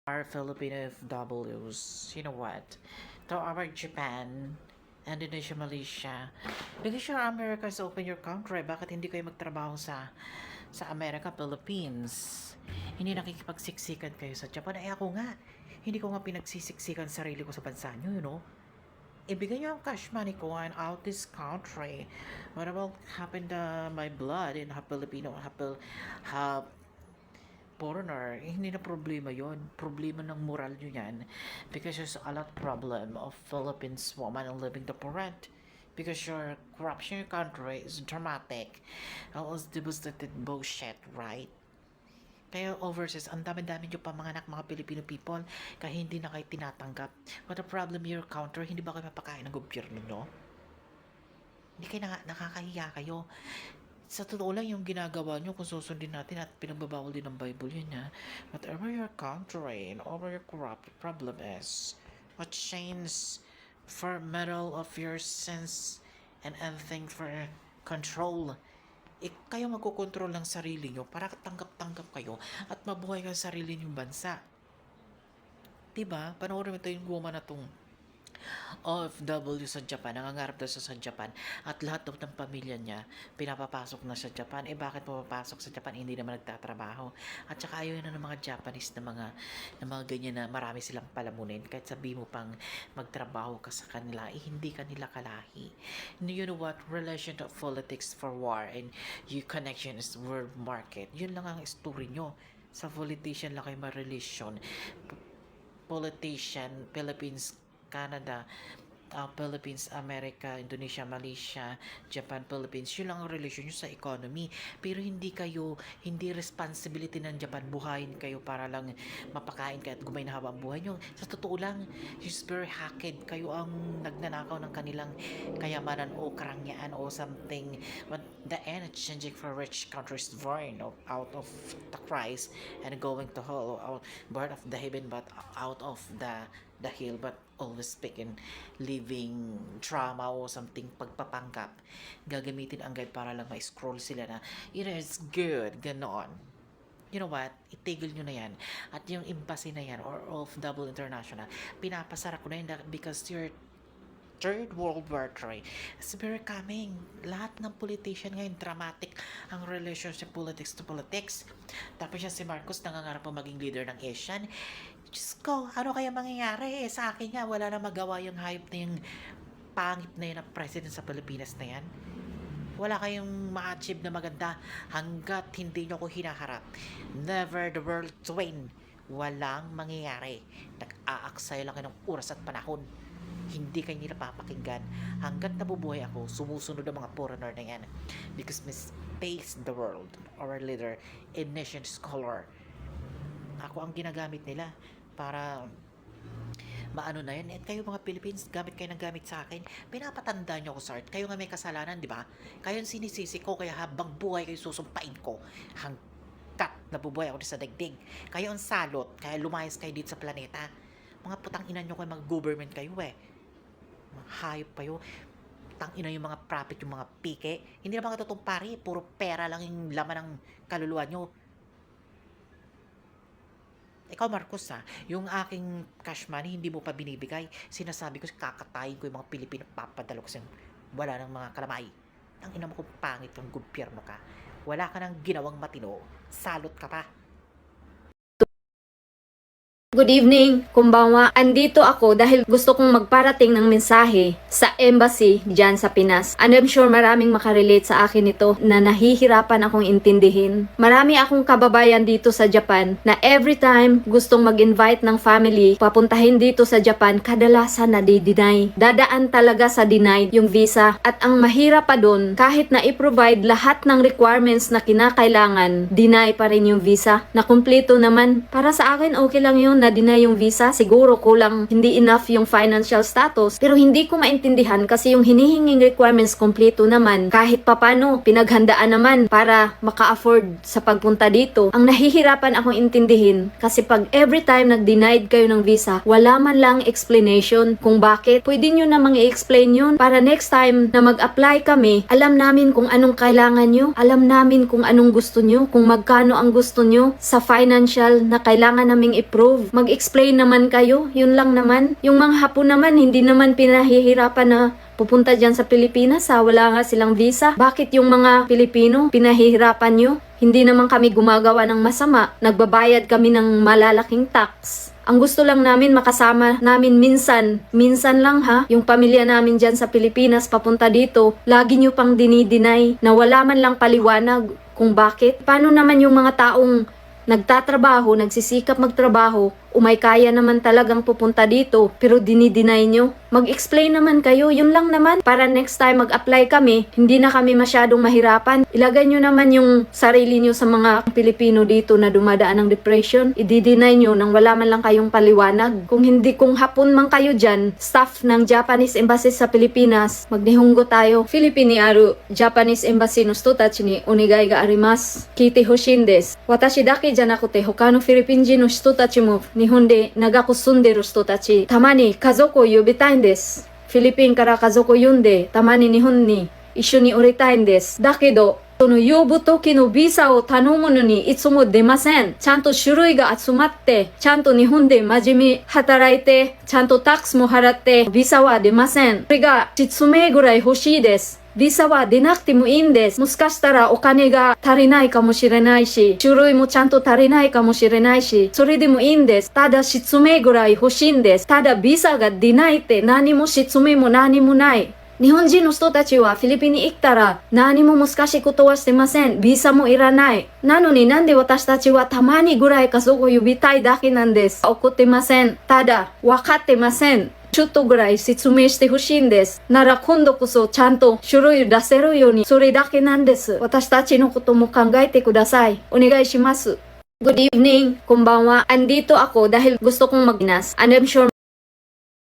our Filipino FWs, you know what? To our Japan, Indonesia, Malaysia, because sure America is open your country, bakit hindi kayo magtrabaho sa America, Philippines? Hindi nakikipagsiksikan kayo sa Japan. Eh ako nga, hindi ko nga pinagsisiksikan sarili ko sa bansa nyo, you know? Ibigay niyo ang cash money ko and out this country. What about happened my blood in Filipino, ha, foreigner, hindi na problema yon. Problema ng moral nyo yan. Because there's a lot problem of Philippines woman living the rent. Because your corruption in your country is dramatic. All is devastated bullshit, right? Kaya overseas, ang dami-dami nyo pa mga anak, mga Filipino people, kaya hindi na kayo tinatanggap. What a problem your country, hindi ba kayo mapakain ng gobyerno nyo? Hindi kayo nakakahiya kayo. Sa totoo lang yung ginagawa nyo kung susundin natin at pinagbabawal din ng Bible yun ha. Whatever your country and over your corrupt problem is, what change for metal of your sense and everything for control. Kayo magkocontrol ng sarili nyo para tanggap-tanggap kayo at mabuhay kayo sa sarili nyong bansa. Diba? Panoorin mo ito yung woman na tong OFW sa Japan, nangangarap daw sa Japan at lahat daw ng pamilya niya pinapapasok na sa Japan. Eh bakit pumapasok sa Japan, hindi naman nagtatrabaho? At saka ayaw na ng mga Japanese na mga ganyan na marami silang palamunin. Kahit sabi mo pang magtrabaho ka sa kanila, eh hindi kanila kalahi. You know what? Relation to politics for war and your connection is world market. Yun lang ang story nyo. Sa politician lang kayo ma-relation. Politician, Philippines, Canada, Philippines, America, Indonesia, Malaysia, Japan, Philippines, yun lang ang relasyon nyo sa economy. Pero hindi responsibility ng Japan, buhayin kayo para lang mapakain kayo at gumay na haba ang buhay nyo. Sa totoo lang, it's very hacked. Kayo ang nagnanakaw ng kanilang kayamanan o karangyaan o something. But the end, it's changing for rich countries born out of the Christ and going to hell, out, birth of the heaven, but out of the hill, but always speaking living trauma o something pagpapanggap, gagamitin ang guide para lang ma-scroll sila na it's good, ganon. You know what? Itigil nyo na yan. At yung embassy na yan or of Double International, pinapasara ko na yun because you're Third World War III. It's very coming. Lahat ng politician ngayon, dramatic ang relationship politics to politics. Tapos siya si Marcos, nangangarap pa maging leader ng ASEAN. Diyos ko, ano kaya mangyayari? Sa akin nga, wala na magawa yung hype na yung pangit na yun ang president sa Pilipinas na yan. Wala kayong ma-achieve na maganda hanggat hindi nyo ko hinaharap. Never the world to win. Walang mangyayari. Nag-aaksaya lang kayo ng oras at panahon. Hindi kayo nila papakinggan. Hanggat nabubuhay ako, sumusunod ang mga foreigner na yan. Because we face the world, our leader, a nation scholar. Ako ang ginagamit nila para maano na yan. At kayo mga Philippines, gamit kayo ng gamit sa akin. Pinapatanda nyo ako, sir. Kayo nga may kasalanan, di ba? Kayo ang sinisisi ko, kaya habang buhay kayo susumpain ko. Hanggat nabubuhay ako sa dagdig. Kayo ang salot, kaya lumayas kayo dito sa planeta. Mga putang ina nyo kayo, mga government kayo hayop kayo. Tangina yung mga profit, yung mga pike. Hindi na mga totoong pari, puro pera lang yung laman ng kaluluwa nyo. Ikaw Marcos yung aking cash money hindi mo pa binibigay. Sinasabi ko kakatayin ko yung mga Pilipino, papadalo ko wala nang mga kalamay. Tangina mo kung pangit yung gobyerno ka. Wala ka nang ginawang matino. Salot ka pa. Good evening, kumbawa. Andito ako dahil gusto kong magparating ng mensahe sa embassy dyan sa Pinas. And I'm sure maraming makarelate sa akin ito na nahihirapan akong intindihin. Marami akong kababayan dito sa Japan na every time gustong mag-invite ng family papuntahin dito sa Japan, kadalasan na di-deny. Dadaan talaga sa denied yung visa. At ang mahirap pa dun, kahit na i-provide lahat ng requirements na kinakailangan, deny pa rin yung visa. Na kumpleto naman. Para sa akin, okay lang yun na-deny yung visa, siguro kulang, hindi enough yung financial status, pero hindi ko maintindihan kasi yung hinihinging requirements kompleto naman, kahit papano pinaghandaan naman para maka-afford sa pagpunta dito. Ang nahihirapan akong intindihin kasi pag every time nag-denied kayo ng visa, wala man lang explanation kung bakit. Pwede nyo namang i-explain yun para next time na mag-apply kami, alam namin kung anong kailangan nyo, alam namin kung anong gusto nyo, kung magkano ang gusto nyo sa financial na kailangan naming i-prove. Mag-explain naman kayo, yun lang naman. Yung mga Hapon naman, hindi naman pinahihirapan na pupunta dyan sa Pilipinas, wala nga silang visa. Bakit yung mga Pilipino, pinahihirapan nyo? Hindi naman kami gumagawa ng masama. Nagbabayad kami ng malalaking tax. Ang gusto lang namin makasama namin minsan lang ha, yung pamilya namin dyan sa Pilipinas papunta dito, lagi nyo pang dinideny na wala man lang paliwanag kung bakit. Paano naman yung mga taong nagtatrabaho, nagsisikap magtrabaho, umay kaya naman talagang pupunta dito, pero dinideny nyo? Mag-explain naman kayo, yun lang naman. Para next time mag-apply kami, hindi na kami masyadong mahirapan. Ilagay nyo naman yung sarili nyo sa mga Pilipino dito na dumadaan ng depression. I-deny nyo nang wala man lang kayong paliwanag. Kung Hapon man kayo dyan, staff ng Japanese Embassy sa Pilipinas, magnihunggo tayo. Philippine ni aru Japanese Embassy no hito tachi ni onegai ga arimasu. Kite hoshin desu. Watashi dake janakute hoka no Philippine人の人たちも日本で長く住んでる人たち、たまに家族を呼びたいんです。フィリピンから家族を呼んで、たまに日本に一緒におりたいんです。だけど、その呼ぶ時のビザを頼むのにいつも出ません。ちゃんと種類が集まって、ちゃんと日本で真面目に働いて、ちゃんとタックスも払って、ビザは出ません。それが説明ぐらい欲しいです。ビザは出なくてもいいんです。もしかしたらお金が足りないかもしれないし、種類もちゃんと足りないかもしれないし、それでもいいんです。ただ説明ぐらい欲しいんです。ただビザが出ないって何も説明も何もない。日本人の人たちはフィリピンに行ったら何も難しいことはしてません。ビザもいらない。なのになんで私たちはたまにぐらい家族を呼びたいだけなんです。怒ってません。ただ分かってません。ちょっとぐらい説明してほしいんです。なら今度こそちゃんと種類出せるように、それだけなんです。私たちのことも考えてください。お願いします。Good evening, こんばんは. Andito ako dahil gusto kong magpinas. And I'm sure